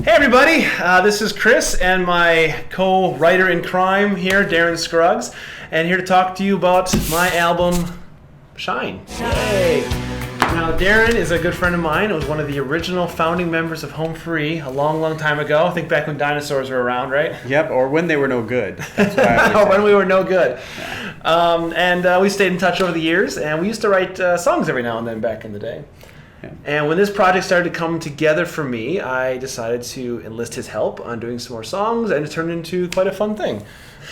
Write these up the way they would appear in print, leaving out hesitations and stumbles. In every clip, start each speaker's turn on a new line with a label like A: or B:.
A: Hey everybody, this is Chris and my co-writer in crime here, Darren Scruggs, and here to talk to you about my album, Shine. Yay! Now Darren is a good friend of mine. It was one of the original founding members of Home Free a long, long time ago. I think back when dinosaurs were around, right?
B: Yep, or when they were no good. That's what I
A: Or when we were no good. And we stayed in touch over the years, and we used to write songs every now and then back in the day.
B: Yeah.
A: And when this project started to come together for me, I decided to enlist his help on doing some more songs, and it turned into quite a fun thing.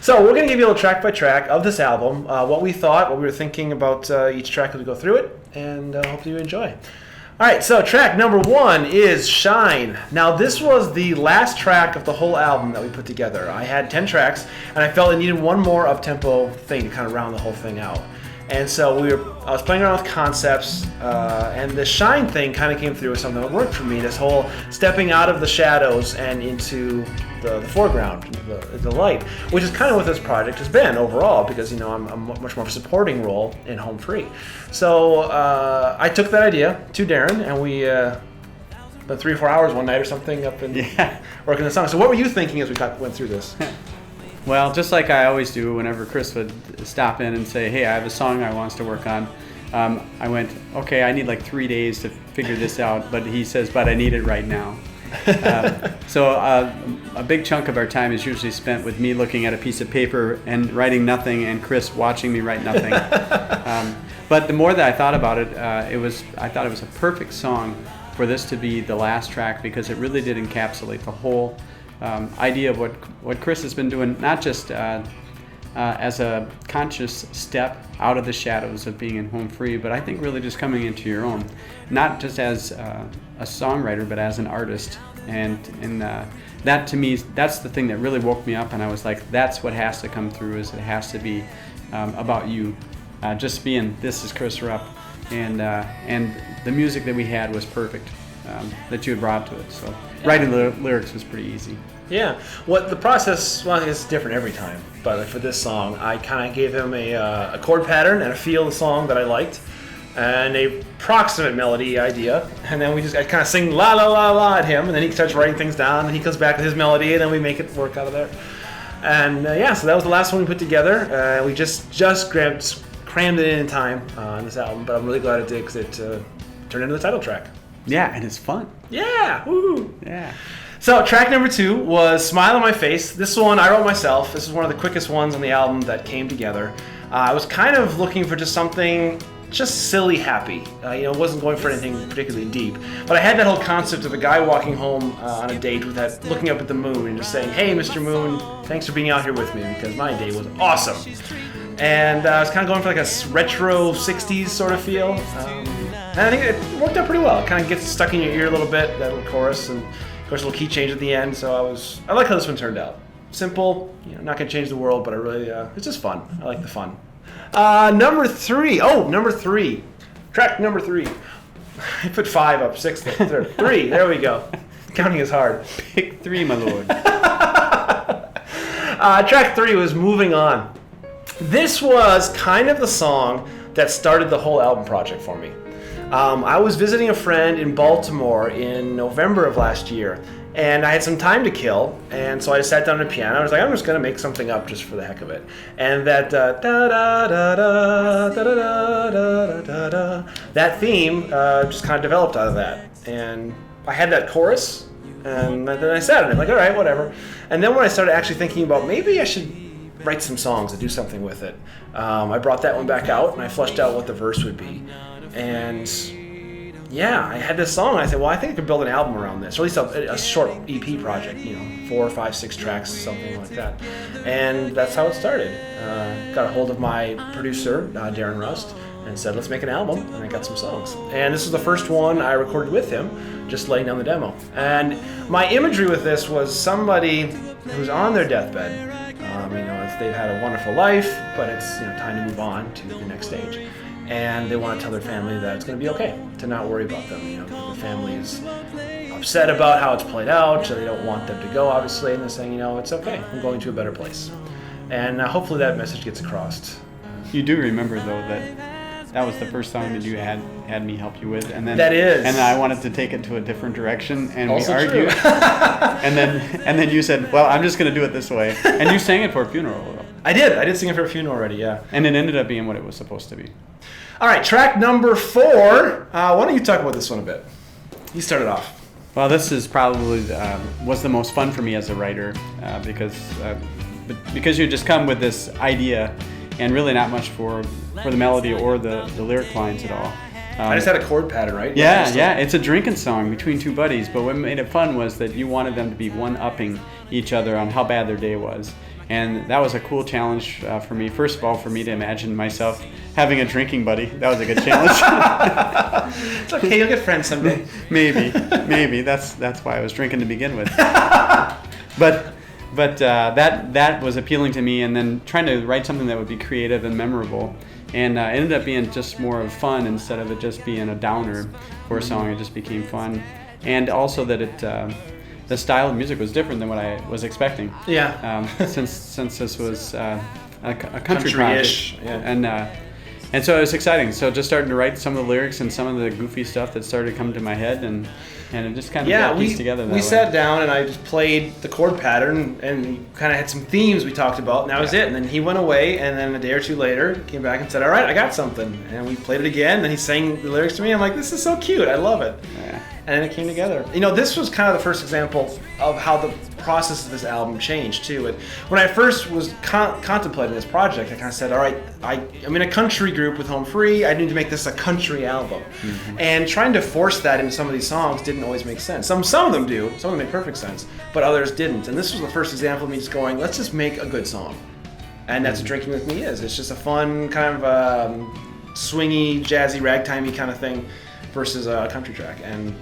A: So we're going to give you a little track by track of this album, what we thought, what we were thinking about each track as we go through it, and hopefully you enjoy. All right, so track number 1 is Shine. Now this was the last track of the whole album that we put together. I had 10 tracks, and I felt I needed one more up-tempo thing to kind of round the whole thing out. And so I was playing around with concepts, and the Shine thing kind of came through as something that worked for me. This whole stepping out of the shadows and into the foreground, the light, which is kind of what this project has been overall, because I'm much more of a supporting role in Home Free. So I took that idea to Darren, and we spent 3 or 4 hours one night or something up and working the song. So what were you thinking as we went through this?
B: Well, just like I always do whenever Chris would stop in and say, hey, I have a song I want us to work on, I went, okay, I need like 3 days to figure this out, but he says, but I need it right now. So a big chunk of our time is usually spent with me looking at a piece of paper and writing nothing, and Chris watching me write nothing. But the more that I thought about it, I thought it was a perfect song for this to be the last track, because it really did encapsulate the whole idea of what Chris has been doing, not just as a conscious step out of the shadows of being in Home Free, but I think really just coming into your own, not just as a songwriter, but as an artist. And that to me, that's the thing that really woke me up, and I was like, that's what has to come through, is it has to be about you, just being, this is Chris Rupp, and the music that we had was perfect, that you had brought to it. So writing the lyrics was pretty easy.
A: Yeah. What the process, well, it's different every time, but for this song, I kind of gave him a chord pattern and a feel of the song that I liked, and a approximate melody idea, and then I kind of sing la la la la at him, and then he starts writing things down, and he comes back with his melody, and then we make it work out of there. And so that was the last one we put together. We just crammed it in time on this album, but I'm really glad it did, because it turned into the title track.
B: Yeah, and it's fun.
A: Yeah, woo!
B: Yeah.
A: So track number 2 was Smile on My Face. This one I wrote myself. This is one of the quickest ones on the album that came together. I was kind of looking for just something just silly happy. It wasn't going for anything particularly deep. But I had that whole concept of a guy walking home on a date with that, looking up at the moon and just saying, hey, Mr. Moon, thanks for being out here with me, because my day was awesome. And I was kind of going for like a retro 60s sort of feel. And I think it worked out pretty well. It kind of gets stuck in your ear a little bit, that little chorus, and of course a little key change at the end. So I like how this one turned out. Simple, not gonna change the world, but it's just fun. I like the fun. Number 3. Number 3. Track number 3. I put 5 up, 6 there. 3. There we go. Counting is hard.
B: Pick 3, my lord.
A: Track 3 was Moving On. This was kind of the song that started the whole album project for me. I was visiting a friend in Baltimore in November of last year, and I had some time to kill, and so I sat down at the piano. I was like, I'm just going to make something up just for the heck of it. And that that theme just kind of developed out of that. And I had that chorus, and then I sat on it, like, all right, whatever. And then when I started actually thinking about maybe I should write some songs and do something with it, I brought that one back out, and I fleshed out what the verse would be. And I had this song, and I said, well, I think I could build an album around this, or at least a short EP project, 4, 5, 6 tracks, something like that. And that's how it started. Got a hold of my producer, Darren Rust, and said, let's make an album, and I got some songs. And this was the first one I recorded with him, just laying down the demo. And my imagery with this was somebody who's on their deathbed. They've had a wonderful life, but it's time to move on to the next stage. And they want to tell their family that it's going to be okay, to not worry about them. The family is upset about how it's played out, so they don't want them to go, obviously, and they're saying, it's okay, I'm going to a better place. And hopefully that message gets across.
B: You do remember, though, that that was the first song that you had me help you with, and then
A: That is.
B: and then I wanted to take it to a different direction, and
A: Also
B: we argued,
A: true.
B: and then you said, well, I'm just going to do it this way, and you sang it for a funeral, though.
A: I did sing it for a funeral already, yeah.
B: And it ended up being what it was supposed to be.
A: All right, track number 4. Why don't you talk about this one a bit? You started off.
B: Well, this is probably was the most fun for me as a writer because you just come with this idea and really not much for the melody or the lyric lines at all.
A: I just had a chord pattern, right?
B: Yeah. It's a drinking song between two buddies, but what made it fun was that you wanted them to be one-upping each other on how bad their day was. And that was a cool challenge for me. First of all, for me to imagine myself having a drinking buddy. That was a good challenge.
A: It's okay, you'll get friends someday.
B: Maybe. That's why I was drinking to begin with. But that was appealing to me, and then trying to write something that would be creative and memorable. And it ended up being just more of fun instead of it just being a downer for a song. It just became fun. And also that the style of music was different than what I was expecting.
A: Yeah.
B: Since this was a country
A: Country-ish,
B: project.
A: yeah.
B: And so it was exciting. So just starting to write some of the lyrics and some of the goofy stuff that started to come to my head, and it just kind of got pieced together that way.
A: We sat down and I just played the chord pattern and kind of had some themes we talked about, and that was it. And then he went away, and then a day or two later came back and said, all right, I got something. And we played it again, and then he sang the lyrics to me. I'm like, this is so cute. I love it.
B: Yeah.
A: And then it came together. You know, this was kind of the first example of how the process of this album changed, too. When I first was contemplating this project, I kind of said, all right, I'm in a country group with Home Free. I need to make this a country album. Mm-hmm. And trying to force that into some of these songs didn't always make sense. Some of them do. Some of them make perfect sense. But others didn't. And this was the first example of me just going, let's just make a good song. And that's what Drinking With Me is. It's just a fun, kind of swingy, jazzy, ragtimey kind of thing versus a country track. And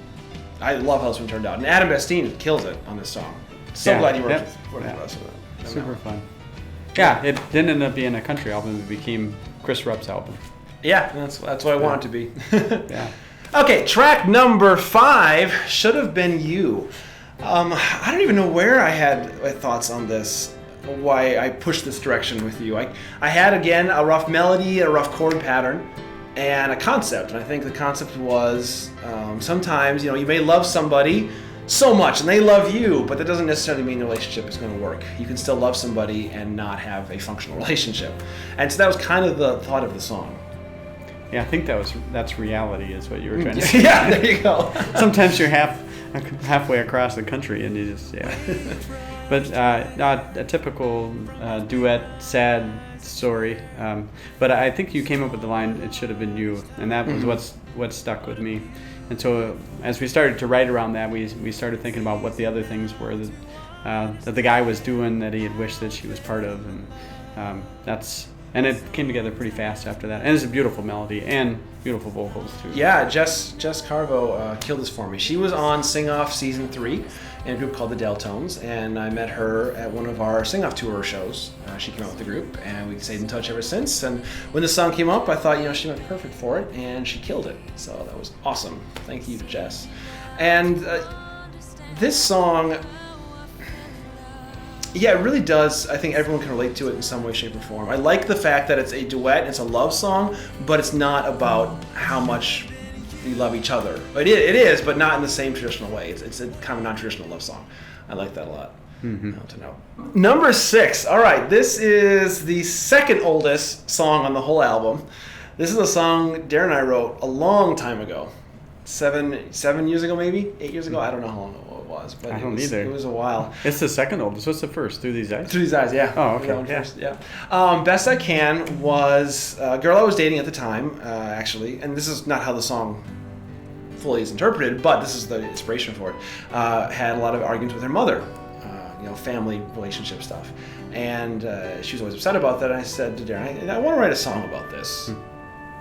A: I love how this one turned out. And Adam Bastine kills it on this song. So glad he worked with us with it.
B: Super fun. Yeah, it didn't end up being a country album. It became Chris Rupp's album.
A: Yeah, that's what I want it to be.
B: Yeah.
A: Okay, track number 5 should have been You. I don't even know where I had my thoughts on this, why I pushed this direction with you. I had, again, a rough melody, a rough chord pattern, and a concept. And I think the concept was sometimes, you may love somebody so much and they love you, but that doesn't necessarily mean the relationship is going to work. You can still love somebody and not have a functional relationship. And so that was kind of the thought of the song.
B: Yeah, I think that's reality is what you were trying to say.
A: Yeah, there you go.
B: Sometimes you're halfway across the country and you just, But not a typical duet, sad story. But I think you came up with the line, "It should have been you," and that was what stuck with me. And so as we started to write around that, we started thinking about what the other things were that the guy was doing that he had wished that she was part of, and it came together pretty fast after that. And it's a beautiful melody and beautiful vocals too.
A: Yeah, Jess Carvo killed this for me. She was on Sing Off Season 3 in a group called the Deltones, and I met her at one of our Sing Off tour shows. She came out with the group, and we stayed in touch ever since. And when the song came up, I thought, she might be perfect for it, and she killed it. So that was awesome. Thank you to Jess. And this song, yeah, it really does. I think everyone can relate to it in some way, shape, or form. I like the fact that it's a duet, it's a love song, but it's not about how much we love each other. It is, but not in the same traditional way. It's a kind of non-traditional love song. I like that a lot.
B: Mm-hmm.
A: To know. Number 6. All right, this is the second oldest song on the whole album. This is a song Darren and I wrote a long time ago. 7 years ago, maybe 8 years ago. I don't know how long it was, but
B: I don't either.
A: It was a while.
B: It's the second oldest. What's the first? Through These Eyes?
A: Through These Eyes, yeah.
B: Oh, okay.
A: Yeah. First, yeah. Best I Can was a girl I was dating at the time, actually, and this is not how the song fully is interpreted, but this is the inspiration for it. Had a lot of arguments with her mother, family relationship stuff, and she was always upset about that. And I said to Darren, I want to write a song about this.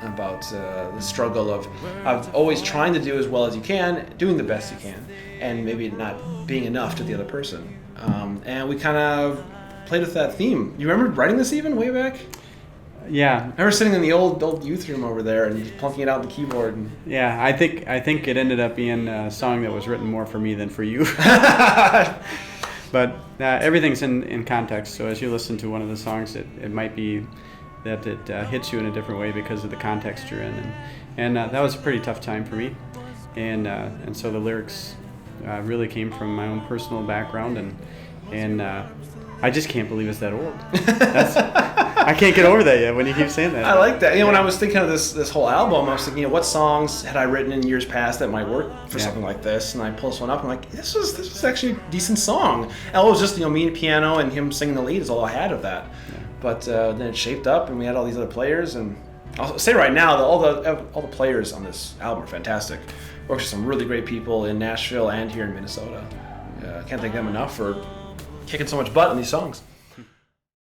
A: About the struggle of always trying to do as well as you can, doing the best you can, and maybe not being enough to the other person. And we kind of played with that theme. You remember writing this even way back?
B: Yeah.
A: I remember sitting in the old youth room over there and just plunking it out on the keyboard. And...
B: Yeah, I think it ended up being a song that was written more for me than for you. But everything's in context. So as you listen to one of the songs, it might be that it hits you in a different way because of the context you're in, and that was a pretty tough time for me, and so the lyrics really came from my own personal background, and I just can't believe it's that old. I can't get over that yet when you keep saying that.
A: I like that. When I was thinking of this whole album, I was thinking, what songs had I written in years past that might work for something like this? And I pull this one up, and I'm like, this was actually a decent song. And it was just me and piano and him singing the lead is all I had of that. Yeah. But then it shaped up, and we had all these other players. And I'll say right now that all the players on this album are fantastic. Works with some really great people in Nashville and here in Minnesota. I can't thank them enough for kicking so much butt in these songs.